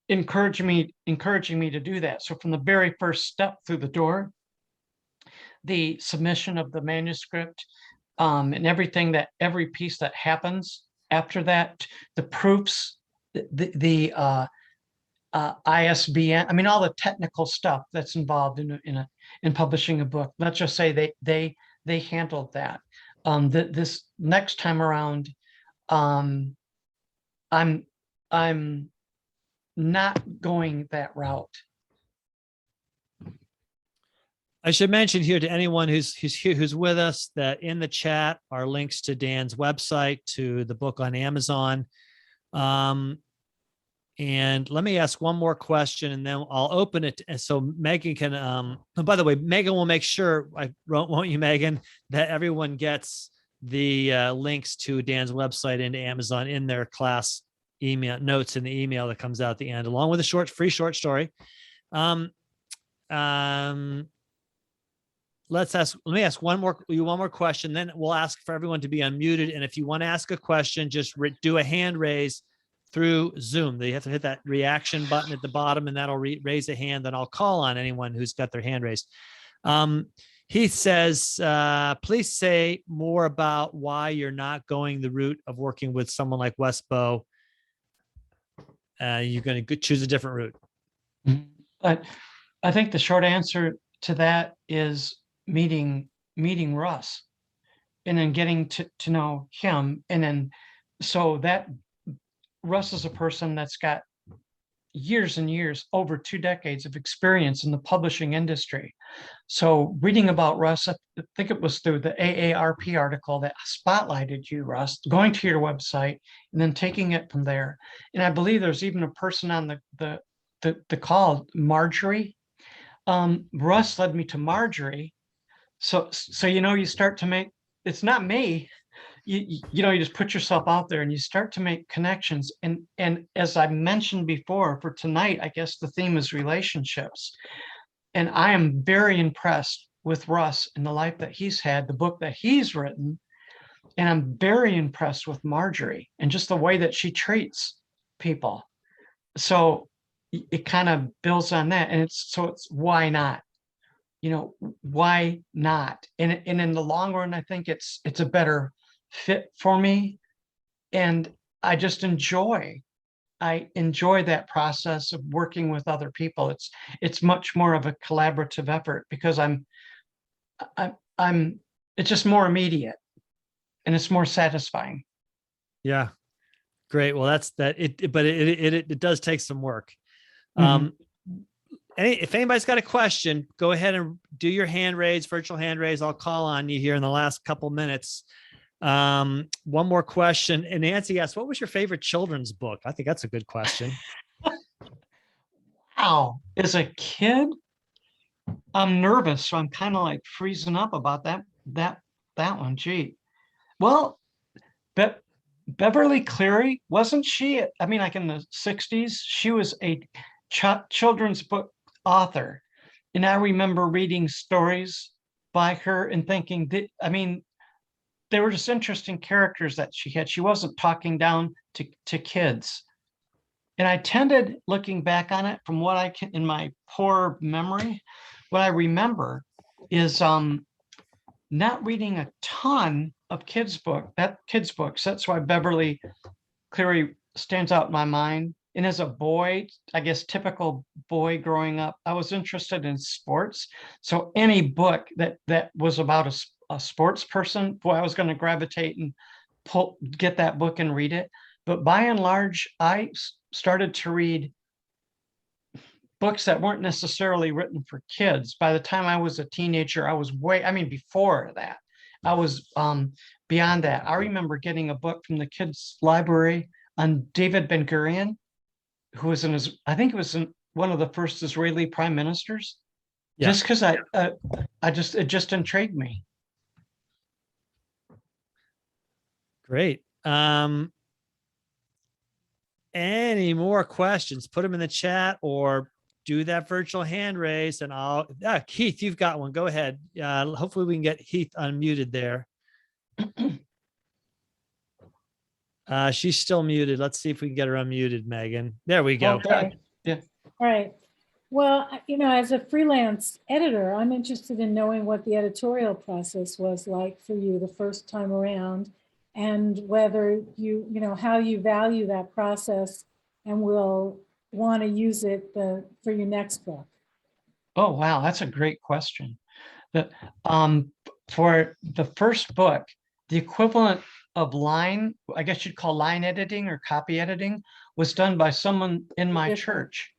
encouraging me to do that. So from the very first step through the door, the submission of the manuscript, and every piece that happens after that, the proofs, the ISBN, I mean, all the technical stuff that's involved in publishing a book. Let's just say they handled that. This next time around, I'm not going that route. I should mention here to anyone who's with us that in the chat are links to Dan's website, to the book on Amazon. And let me ask one more question and then I'll open it. And so Megan can, and by the way, Megan will make sure, won't you, Megan, that everyone gets the links to Dan's website into Amazon in their class email notes in the email that comes out at the end, along with a free short story. Let me ask one more question, then we'll ask for everyone to be unmuted. And if you want to ask a question, just do a hand raise through Zoom. You have to hit that reaction button at the bottom and that'll raise a hand. Then I'll call on anyone who's got their hand raised. He says, please say more about why you're not going the route of working with someone like Westbow. You're going to choose a different route. But I think the short answer to that is meeting Russ. and then getting to know him. And then, so that Russ is a person that's got years and years, over 2 decades of experience in the publishing industry. So reading about Russ, I think it was through the AARP article that spotlighted you, Russ, going to your website and then taking it from there. And I believe there's even a person on the call, Marjorie. Russ led me to Marjorie. So you start to make, it's not me. You just put yourself out there and you start to make connections. And as I mentioned before, for tonight, I guess the theme is relationships. And I am very impressed with Russ and the life that he's had, the book that he's written. And I'm very impressed with Marjorie and just the way that she treats people. So it kind of builds on that. And it's why not? Why not? And in the long run, I think it's a better fit for me. And I enjoy that process of working with other people. It's much more of a collaborative effort because it's just more immediate and it's more satisfying. Yeah. Great. Well, but it does take some work. Mhm. If anybody's got a question, go ahead and do your hand raise, virtual hand raise. I'll call on you here in the last couple minutes. One more question. And Nancy asked, what was your favorite children's book? I think that's a good question. Wow. As a kid, I'm nervous. So I'm kind of like freezing up about that one. Gee. Well, Beverly Cleary, wasn't she? I mean, like in the 60s, she was a children's book author. And I remember reading stories by her and thinking that, they were just interesting characters that she had. She wasn't talking down to kids. And I tended, looking back on it, from what I can, in my poor memory, what I remember is not reading a ton of kids' books. That's why Beverly Cleary stands out in my mind. And as a boy, I guess typical boy growing up, I was interested in sports. So any book that was about a sports person, boy, I was going to gravitate and get that book and read it. But by and large, I started to read books that weren't necessarily written for kids. By the time I was a teenager, I was before that, I was beyond that. I remember getting a book from the kids' library on David Ben-Gurion, who was I think it was one of the first Israeli prime ministers. Yeah. Just because it just intrigued me. Great. Any more questions? Put them in the chat or do that virtual hand raise and Keith, you've got one. Go ahead. Hopefully we can get Heath unmuted there. She's still muted. Let's see if we can get her unmuted, Megan. There we go. Okay. Yeah. All right. Well, as a freelance editor, I'm interested in knowing what the editorial process was like for you the first time around, and whether how you value that process and will want to use it for your next book. Oh, wow. That's a great question. For the first book, the equivalent of line, I guess you'd call line editing or copy editing, was done by someone in my church.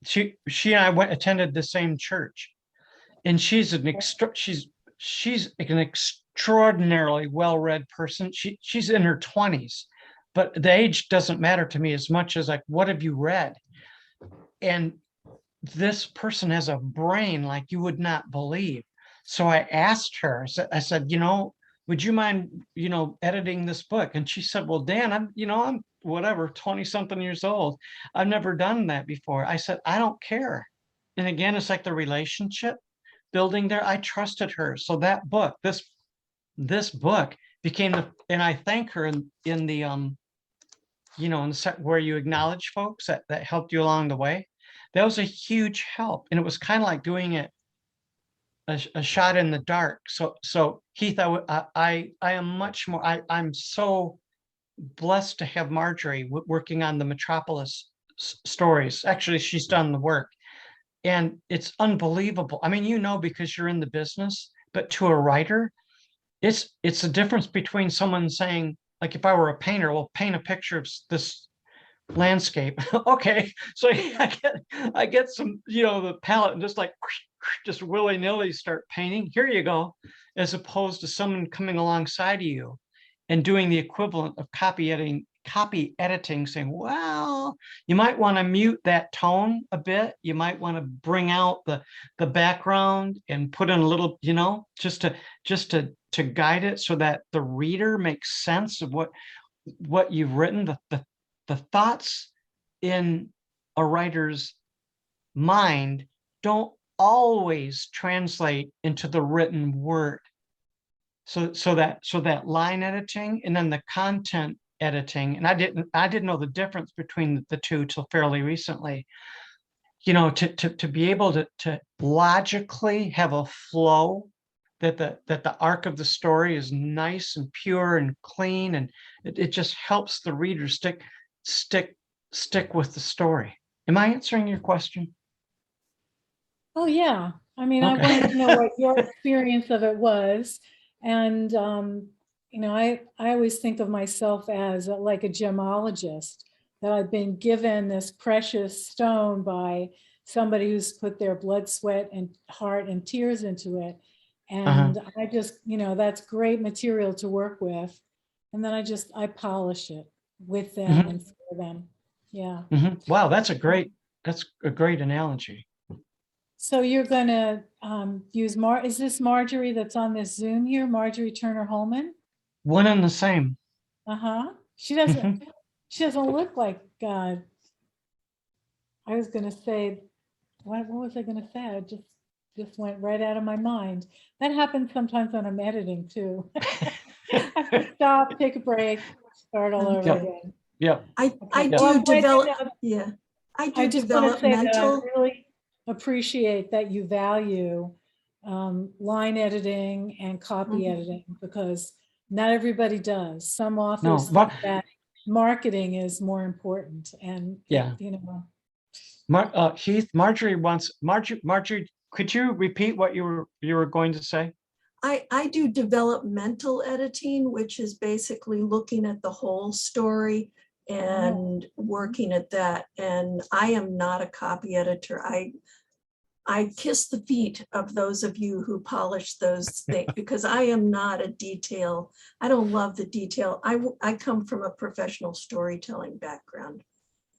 She and I attended the same church, and she's an extraordinarily well-read person. She's in her 20s, but the age doesn't matter to me as much as like, what have you read? And this person has a brain like you would not believe. So I asked her, I said, would you mind, editing this book? And she said, well, Dan, I'm whatever, 20 something years old. I've never done that before. I said, I don't care. And again, it's like the relationship building there. I trusted her. So that book, this book became and I thank her in the, in the where you acknowledge folks that helped you along the way. That was a huge help. And it was kind of like doing it a shot in the dark. So Heath, I am much more, I'm so blessed to have Marjorie working on the Metropolis stories. Actually, she's done the work and it's unbelievable. Because you're in the business, but to a writer, it's the difference between someone saying, like, if I were a painter, well, paint a picture of this landscape. Okay, so I get some, the palette and just like just willy-nilly start painting. Here you go, as opposed to someone coming alongside of you and doing the equivalent of copy editing, saying, well, you might want to mute that tone a bit. You might want to bring out the background and put in a little, just to guide it so that the reader makes sense of what you've written. The thoughts in a writer's mind don't always translate into the written word. So that line editing and then the content editing, and I didn't know the difference between the two till fairly recently. To be able to logically have a flow, that the arc of the story is nice and pure and clean, and it just helps the reader stick with the story. Am I answering your question? Oh, yeah. I mean, I Okay. wanted to know what your experience of it was. And, I always think of myself as like a gemologist, that I've been given this precious stone by somebody who's put their blood, sweat, and heart and tears into it. And I just, that's great material to work with. And then I polish it with them and for them. Yeah. Wow, that's a great analogy. So you're gonna use is this Marjorie that's on this Zoom here, Marjorie Turner Holman? One and the same. She doesn't look like I was gonna say, what was I gonna say? I just went right out of my mind. That happens sometimes when I'm editing too. I have to stop, take a break, start all over again. Yeah. I Well, do develop, I just want to say that I really appreciate that you value line editing and copy editing, because not everybody does. Some authors think that marketing is more important, and Heath, Marjorie, could you repeat what you were going to say? I do developmental editing, which is basically looking at the whole story and working at that. And I am not a copy editor. I kiss the feet of those of you who polish those things, because I am not a detail. I don't love the detail. I come from a professional storytelling background.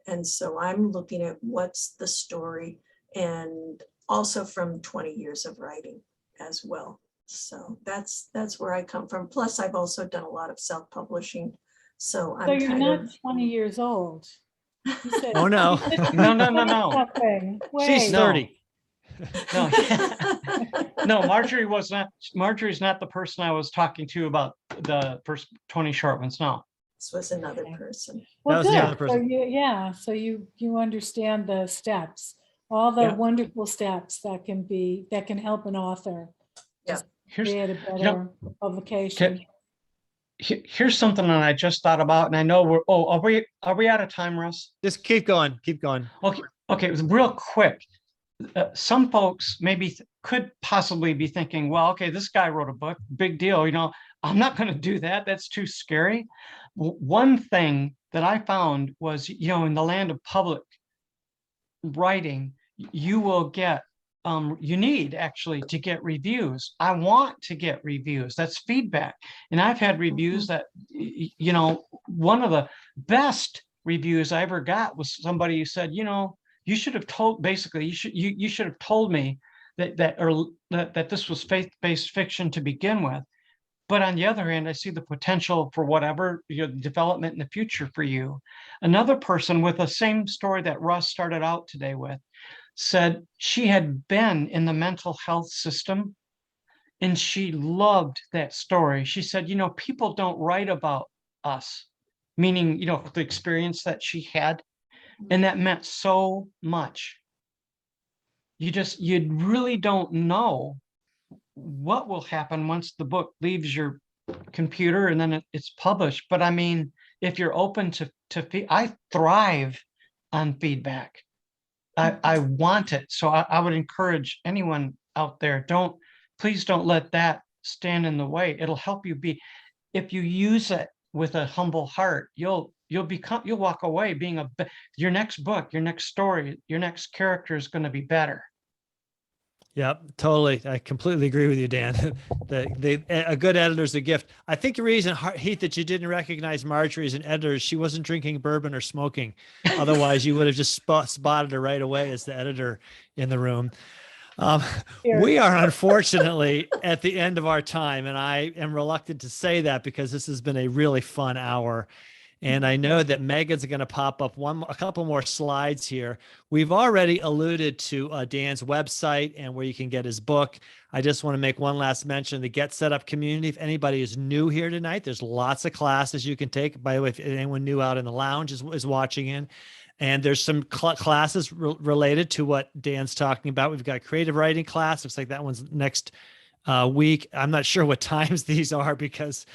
And so I'm looking at what's the story, and also from 20 years of writing as well. So that's where I come from. Plus, I've also done a lot of self-publishing. So you're not 20 years old. Oh, no. No. She's 30. No, Marjorie's not the person I was talking to about the first 20 short ones. No. This was another person. Well, that was good. the other person. So you understand the steps, all the wonderful steps that can help an author create a better publication. Here's something that I just thought about, and I know are we out of time, Russ? Just keep going. Okay, real quick. Some folks maybe could possibly be thinking, well, okay, this guy wrote a book, big deal. I'm not going to do that. That's too scary. One thing that I found was, in the land of public writing, you will get, you need actually to get reviews. I want to get reviews. That's feedback. And I've had reviews that, one of the best reviews I ever got was somebody who said, you should have told, basically, you should have told me that this was faith-based fiction to begin with. But on the other hand, I see the potential for whatever development in the future for you. Another person with the same story that Russ started out today with said she had been in the mental health system and she loved that story. She said, people don't write about us, meaning, the experience that she had. And that meant so much. You really don't know what will happen once the book leaves your computer and then it's published. But I mean, if you're open to I thrive on feedback. I want it. So I would encourage anyone out there, please don't let that stand in the way. It'll help you be, if you use it with a humble heart, you'll walk away being your next book, your next story, your next character is going to be better. Yep, totally. I completely agree with you, Dan. A good editor is a gift. I think the reason, Heath, that you didn't recognize Marjorie as an editor is she wasn't drinking bourbon or smoking. Otherwise, you would have just spotted her right away as the editor in the room. We are unfortunately at the end of our time, and I am reluctant to say that because this has been a really fun hour. And I know that Megan's going to pop up a couple more slides here. We've already alluded to Dan's website and where you can get his book. I just want to make one last mention, the Get Set Up community. If anybody is new here tonight, there's lots of classes you can take. By the way, if anyone new out in the lounge is watching in, and there's some classes related to what Dan's talking about. We've got a creative writing class. Looks like that one's next week. I'm not sure what times these are because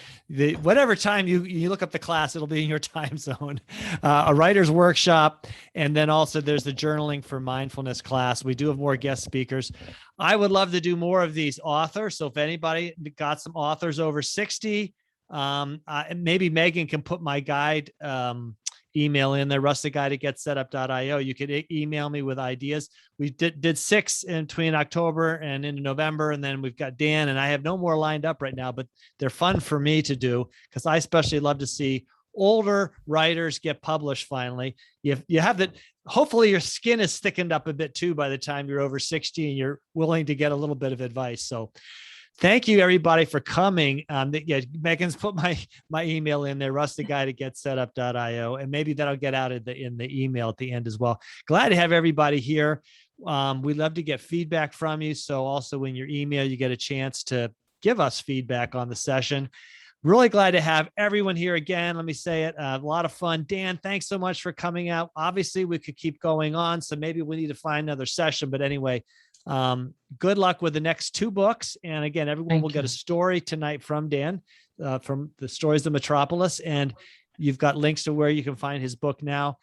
whatever time you look up the class, it'll be in your time zone. A writer's workshop. And then also there's the journaling for mindfulness class. We do have more guest speakers. I would love to do more of these authors. So if anybody got some authors over 60, maybe Megan can put my guide email in there, russtheguide@getsetup.io. You could email me with ideas. We did 6 in between October and into November, and then we've got Dan, and I have no more lined up right now, but they're fun for me to do because I especially love to see older writers get published finally. You have that. Hopefully your skin is thickened up a bit too by the time you're over 60 and you're willing to get a little bit of advice. So thank you, everybody, for coming. Megan's put my email in there, russtheguide@getsetup.io, and maybe that'll get out in the email at the end as well. Glad to have everybody here. We love to get feedback from you. So also in your email, you get a chance to give us feedback on the session. Really glad to have everyone here again. Let me say it, a lot of fun. Dan, thanks so much for coming out. Obviously, we could keep going on, so maybe we need to find another session. But anyway, good luck with the next 2 books. And again, everyone will get a story tonight from Dan, from the Stories of Metropolis. And you've got links to where you can find his book now.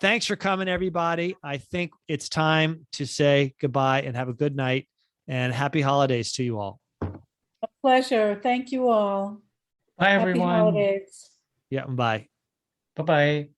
Thanks for coming, everybody. I think it's time to say goodbye and have a good night and happy holidays to you all. A pleasure. Thank you all. Bye, Happy everyone. holidays. Yeah, bye. Bye-bye.